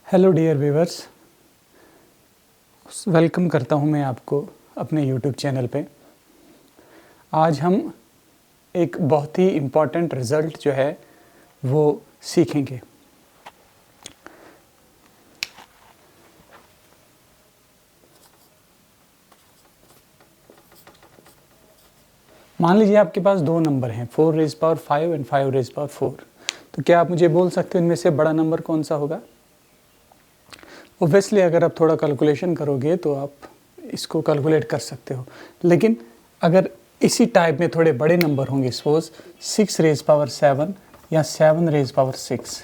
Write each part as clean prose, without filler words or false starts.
Hello dear viewers, welcome करता हूं मैं आपको अपने यूट्यूब चैनल पे। आज हम एक बहुत ही इम्पॉर्टेंट रिज़ल्ट जो है वो सीखेंगे। मान लीजिए आपके पास दो नंबर हैं, 4 rays power 5 and 5 rays power 4। तो क्या आप मुझे बोल सकते हो इनमें से बड़ा नंबर कौन सा होगा? ओब्वियसली अगर आप थोड़ा कैलकुलेशन करोगे तो आप इसको कैलकुलेट कर सकते हो, लेकिन अगर इसी टाइप में थोड़े बड़े नंबर होंगे, सपोज 6 रेज़ पावर 7 या 7 रेज़ पावर 6,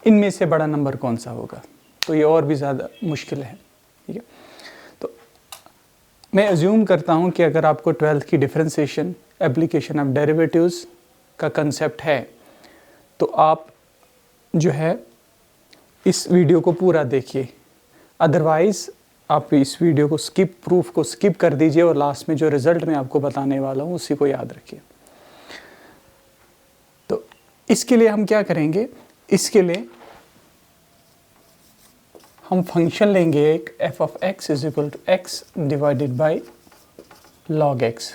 इनमें से बड़ा नंबर कौन सा होगा? तो ये और भी ज़्यादा मुश्किल है। ठीक है, तो मैं अज्यूम करता हूँ कि अगर आपको 12th की डिफरेंशिएशन, एप्लीकेशन ऑफ डेरिवेटिव्स का कंसेप्ट है, तो आप जो है इस वीडियो को पूरा देखिए। अदरवाइज़ आप इस वीडियो को प्रूफ को स्किप कर दीजिए और लास्ट में जो रिज़ल्ट मैं आपको बताने वाला हूँ उसी को याद रखिए। तो इसके लिए हम क्या करेंगे? इसके लिए हम फंक्शन लेंगे एक f of x is equal to x divided by log x,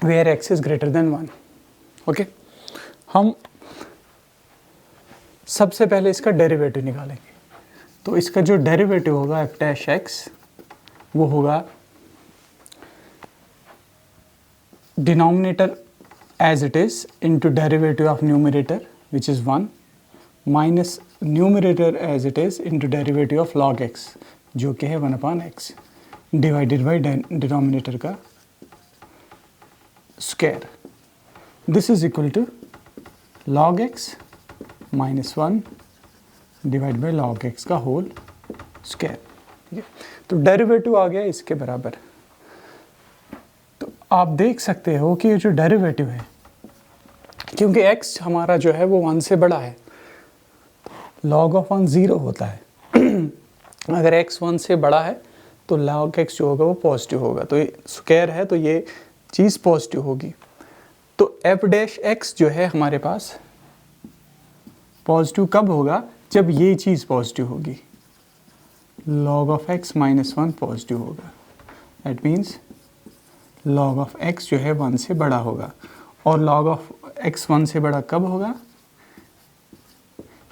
where x is greater than 1। Okay, हम सबसे पहले इसका डेरिवेटिव निकालेंगे। तो इसका जो डेरिवेटिव होगा f डैश x, वो होगा denominator as it is into derivative of numerator which is 1 minus numerator as it is into derivative of log x जो कि है 1/x डिवाइडेड बाई डिनोमिनेटर का square. This is equal to log x minus 1 divide by log x का whole square. ठीक है, तो derivative आ गया इसके बराबर। तो आप देख सकते हो कि ये जो डेरिवेटिव है, क्योंकि x हमारा जो है वो 1 से बड़ा है, log ऑफ 1 0 होता है। अगर x 1 से बड़ा है तो log x जो होगा वो पॉजिटिव होगा। तो ये स्क्वायर है तो ये चीज़ पॉजिटिव होगी। तो f डैश x जो है हमारे पास पॉजिटिव कब होगा? जब ये चीज़ पॉजिटिव होगी। log of x minus 1 positive होगा। That means log of x जो है 1 से बड़ा होगा। और log ऑफ x 1 से बड़ा कब होगा?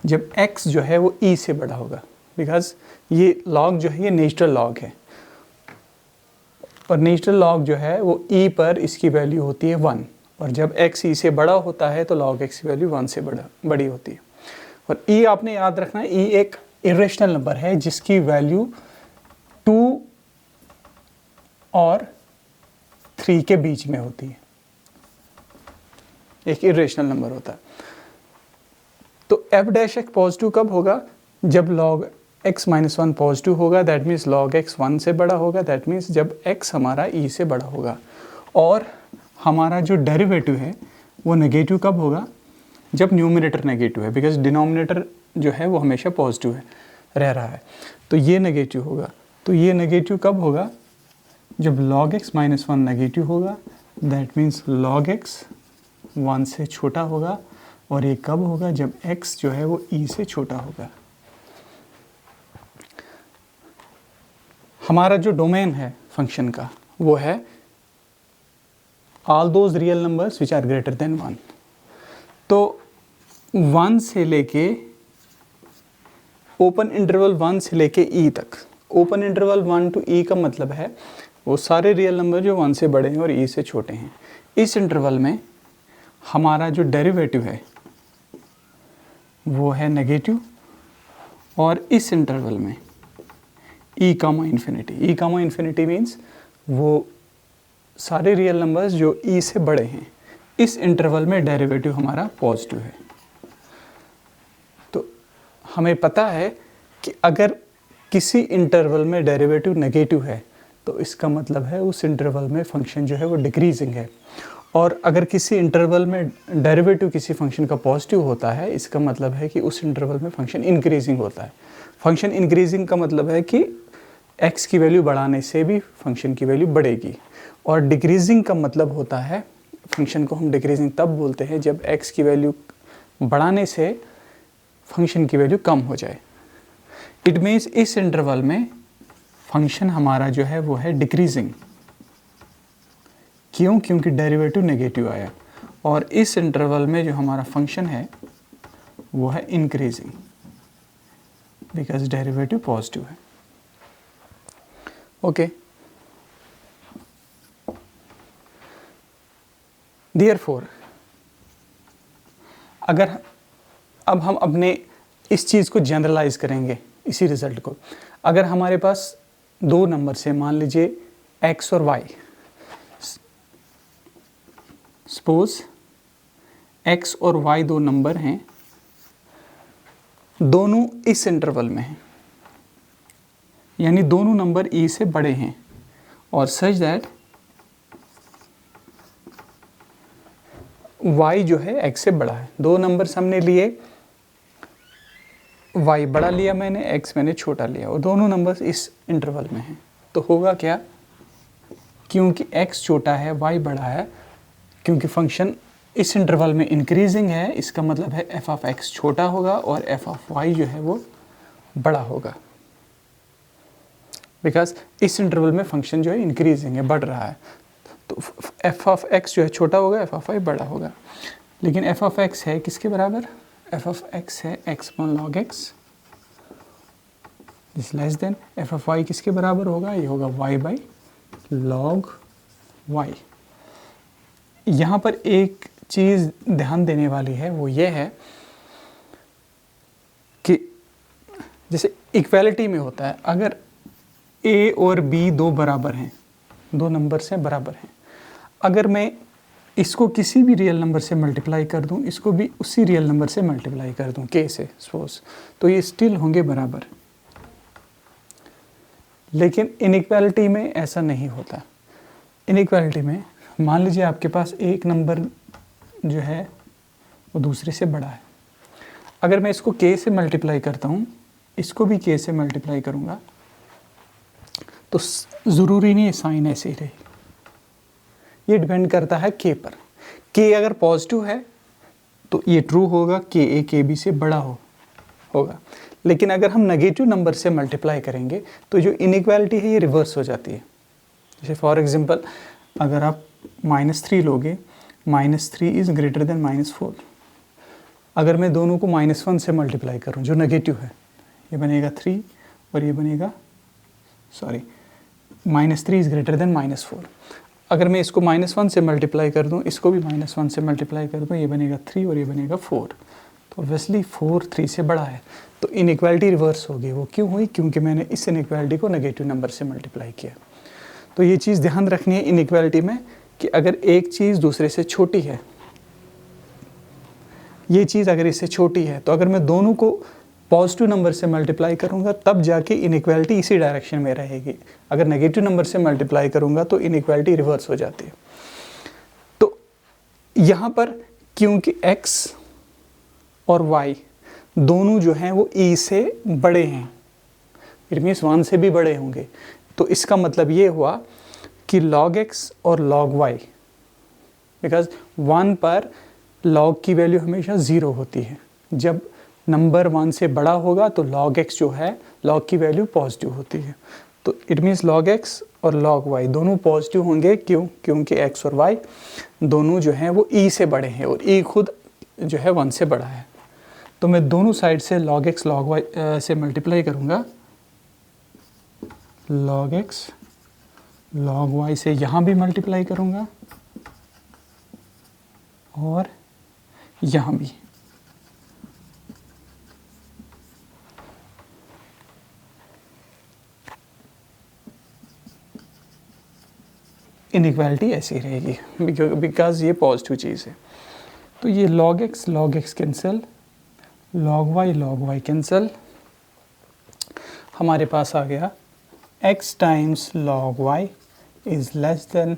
जब x जो है वो e से बड़ा होगा, बिकॉज ये log जो है ये नेचुरल log है, और नेचुरल log जो है वो e पर इसकी वैल्यू होती है 1, और जब x e से बड़ा होता है तो log x की वैल्यू 1 से बड़ी होती है। और e आपने याद रखना है, e एक इरेशनल नंबर है जिसकी वैल्यू 2 और 3 के बीच में होती है, एक इरेशनल नंबर होता है। तो f डैश x पॉजिटिव कब होगा? जब log x माइनस 1 पॉजिटिव होगा, दैट मीन्स log x 1 से बड़ा होगा, दैट मीन्स जब x हमारा e से बड़ा होगा। और हमारा जो डेरिवेटिव है वो नेगेटिव कब होगा? जब न्यूमरेटर नेगेटिव है, बिकॉज डिनोमिनेटर जो है वो हमेशा पॉजिटिव है रह रहा है, तो ये नेगेटिव होगा। तो ये नेगेटिव कब होगा? जब log x माइनस 1 नेगेटिव होगा, दैट मीन्स log x 1 से छोटा होगा। और ये कब होगा? जब x जो है वो e से छोटा होगा। हमारा जो डोमेन है फंक्शन का वो है all those real numbers which are greater than 1। तो 1 से लेके ओपन इंटरवल 1 से लेके e तक, ओपन इंटरवल 1 टू e का मतलब है वो सारे रियल नंबर जो 1 से बड़े हैं और e से छोटे हैं। इस इंटरवल में हमारा जो डेरिवेटिव है वो है नेगेटिव, और इस इंटरवल में e कामा इन्फिनिटी, e कामा इन्फिनिटी मीन्स वो सारे रियल नंबर्स जो e से बड़े हैं। इस इंटरवल में डेरिवेटिव हमारा पॉजिटिव है। तो हमें पता है कि अगर किसी इंटरवल में डेरिवेटिव नेगेटिव है तो इसका मतलब है उस इंटरवल में फंक्शन जो है वो डिक्रीजिंग है। और अगर किसी इंटरवल में डेरिवेटिव किसी फंक्शन का पॉजिटिव होता है, इसका मतलब है कि उस इंटरवल में फंक्शन इंक्रीजिंग होता है। फंक्शन इंक्रीजिंग का मतलब है कि x की वैल्यू बढ़ाने से भी फंक्शन की वैल्यू बढ़ेगी। और डिक्रीजिंग का मतलब होता है, फंक्शन को हम डिक्रीजिंग तब बोलते हैं जब x की वैल्यू बढ़ाने से फंक्शन की वैल्यू कम हो जाए। इट मीन्स इस इंटरवल में फंक्शन हमारा जो है वो है डिक्रीजिंग। क्यों? क्योंकि डेरिवेटिव नेगेटिव आया। और इस इंटरवल में जो हमारा फंक्शन है वो है इंक्रीजिंग, बिकॉज डेरिवेटिव पॉजिटिव है। ओके, देयरफॉर अगर अब हम अपने इस चीज़ को जनरलाइज करेंगे, इसी रिजल्ट को, अगर हमारे पास दो नंबर से, मान लीजिए x और y, सपोज x और y दो नंबर हैं, दोनों इस इंटरवल में हैं, यानी दोनों नंबर e से बड़े हैं, और सच दैट y जो है x से बड़ा है। दो नंबर हमने लिए, y बड़ा लिया मैंने, x मैंने छोटा लिया, और दोनों नंबर्स इस इंटरवल में हैं। तो होगा क्या? क्योंकि x छोटा है, y बड़ा है, क्योंकि फंक्शन इस इंटरवल में इंक्रीजिंग है, इसका मतलब है f ऑफ x छोटा होगा और f ऑफ y जो है वो बड़ा होगा, बिकॉज इस इंटरवल में फंक्शन जो है इंक्रीजिंग है, बढ़ रहा है। तो f ऑफ x जो है छोटा होगा, f ऑफ y बड़ा होगा। लेकिन f ऑफ x है किसके बराबर? f ऑफ x है x1 log x is less than f of y किसके बराबर होगा? ये होगा y बाई log y। यहाँ पर एक चीज़ ध्यान देने वाली है, वो ये है कि जैसे इक्वालिटी में होता है, अगर a और b दो बराबर हैं, दो नंबर से बराबर हैं, अगर मैं इसको किसी भी रियल नंबर से मल्टीप्लाई कर दूं, इसको भी उसी रियल नंबर से मल्टीप्लाई कर दूं, k से सपोज, तो ये स्टिल होंगे बराबर। लेकिन इनइक्वालिटी में ऐसा नहीं होता। इनइक्वालिटी में मान लीजिए आपके पास एक नंबर जो है वो दूसरे से बड़ा है, अगर मैं इसको k से मल्टीप्लाई करता हूँ, इसको भी k से मल्टीप्लाई करूँगा, तो ज़रूरी नहीं है साइन ऐसे ही रहेगी। ये डिपेंड करता है k पर। k अगर पॉजिटिव है तो ये ट्रू होगा, k a b से बड़ा होगा। लेकिन अगर हम नेगेटिव नंबर से मल्टीप्लाई करेंगे तो जो इनइक्वालिटी है ये रिवर्स हो जाती है। जैसे फॉर एग्जांपल अगर आप -3 लोगे, -3 इज़ ग्रेटर देन -4, अगर मैं दोनों को -1 से मल्टीप्लाई करूं जो नेगेटिव है, ये बनेगा 3 और ये बनेगा -3 इज़ ग्रेटर देन -4। अगर मैं इसको -1 से मल्टीप्लाई कर दूं, इसको भी -1 से मल्टीप्लाई कर दूं, ये बनेगा 3 और ये बनेगा 4। तो ऑब्वियसली 4 3 से बड़ा है, तो इनइक्वालिटी रिवर्स होगी। वो क्यों हुई? क्योंकि मैंने इस इनइक्वालिटी को नेगेटिव नंबर से मल्टीप्लाई किया। तो ये चीज़ ध्यान रखनी है इनइक्वालिटी में कि अगर एक चीज़ दूसरे से छोटी है, ये चीज़ अगर इससे छोटी है, तो अगर मैं दोनों को पॉजिटिव नंबर से मल्टीप्लाई करूंगा तब जाके इनइक्वालिटी इसी डायरेक्शन में रहेगी। अगर नेगेटिव नंबर से मल्टीप्लाई करूंगा तो इनइक्वालिटी रिवर्स हो जाती है। तो यहाँ पर क्योंकि x और y दोनों जो हैं वो e से बड़े हैं, इट मीन्स 1 से भी बड़े होंगे, तो इसका मतलब ये हुआ कि log x और log y, बिकॉज 1 पर log की वैल्यू हमेशा 0 होती है। जब नंबर 1 से बड़ा होगा तो log x जो है log की वैल्यू पॉजिटिव होती है। तो इट मीन्स log x और log y दोनों पॉजिटिव होंगे। क्यों? क्योंकि x और y दोनों जो हैं वो e से बड़े हैं और e खुद जो है 1 से बड़ा है। तो मैं दोनों साइड से log x log y से मल्टीप्लाई करूँगा, log x log y से यहाँ भी मल्टीप्लाई करूँगा और यहाँ भी। इनइक्वालिटी ऐसी रहेगी बिकॉज ये पॉजिटिव चीज़ है। तो ये log x cancel, log y cancel, हमारे पास आ गया x times log y is less than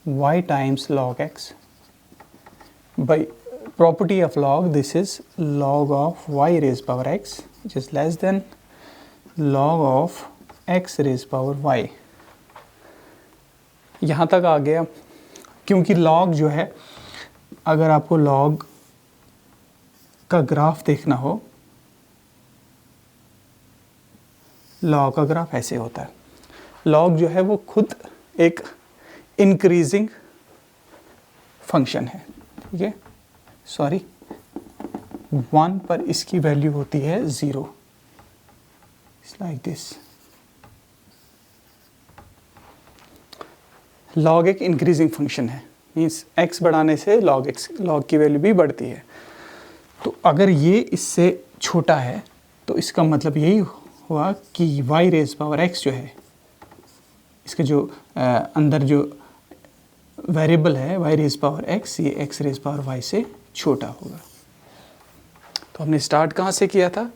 y times log x। By property of log, this is log of y raise power x which is less than log of x raise power y। यहाँ तक आ गया। क्योंकि log जो है, अगर आपको log का graph देखना हो, लॉग का ग्राफ ऐसे होता है। लॉग जो है वो खुद एक इंक्रीजिंग फंक्शन है, ठीक है। सॉरी, 1 पर इसकी वैल्यू होती है 0, इट्स लाइक दिस। लॉग एक इंक्रीजिंग फंक्शन है, मीन्स x बढ़ाने से लॉग की वैल्यू भी बढ़ती है। तो अगर ये इससे छोटा है तो इसका मतलब यही हुआ कि y रेज पावर x जो है, इसके जो अंदर जो वेरिएबल है y रेज पावर x, ये x रेज पावर y से छोटा होगा। तो हमने स्टार्ट कहाँ से किया था?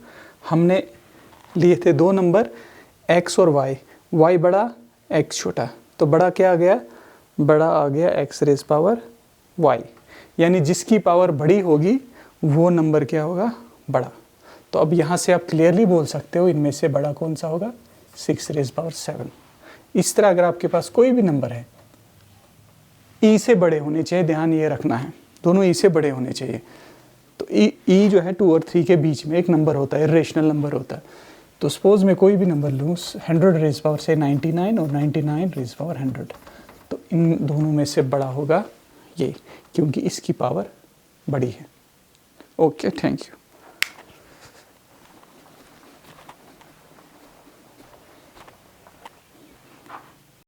हमने लिए थे दो नंबर x और y बड़ा x छोटा। तो बड़ा क्या आ गया? बड़ा आ गया x रेज पावर y, यानी जिसकी पावर बड़ी होगी वो नंबर क्या होगा? बड़ा। तो अब यहाँ से आप क्लियरली बोल सकते हो इनमें से बड़ा कौन सा होगा? 6 रेज पावर 7। इस तरह अगर आपके पास कोई भी नंबर है, e से बड़े होने चाहिए, ध्यान ये रखना है, दोनों e से बड़े होने चाहिए। तो e जो है 2 और 3 के बीच में एक नंबर होता है, इरेशनल नंबर होता है। तो सपोज मैं कोई भी नंबर लूँ 100 रेज पावर से 99 और 99 रेज पावर 100, तो इन दोनों में से बड़ा होगा ये, क्योंकि इसकी पावर बड़ी है। Okay, thank you.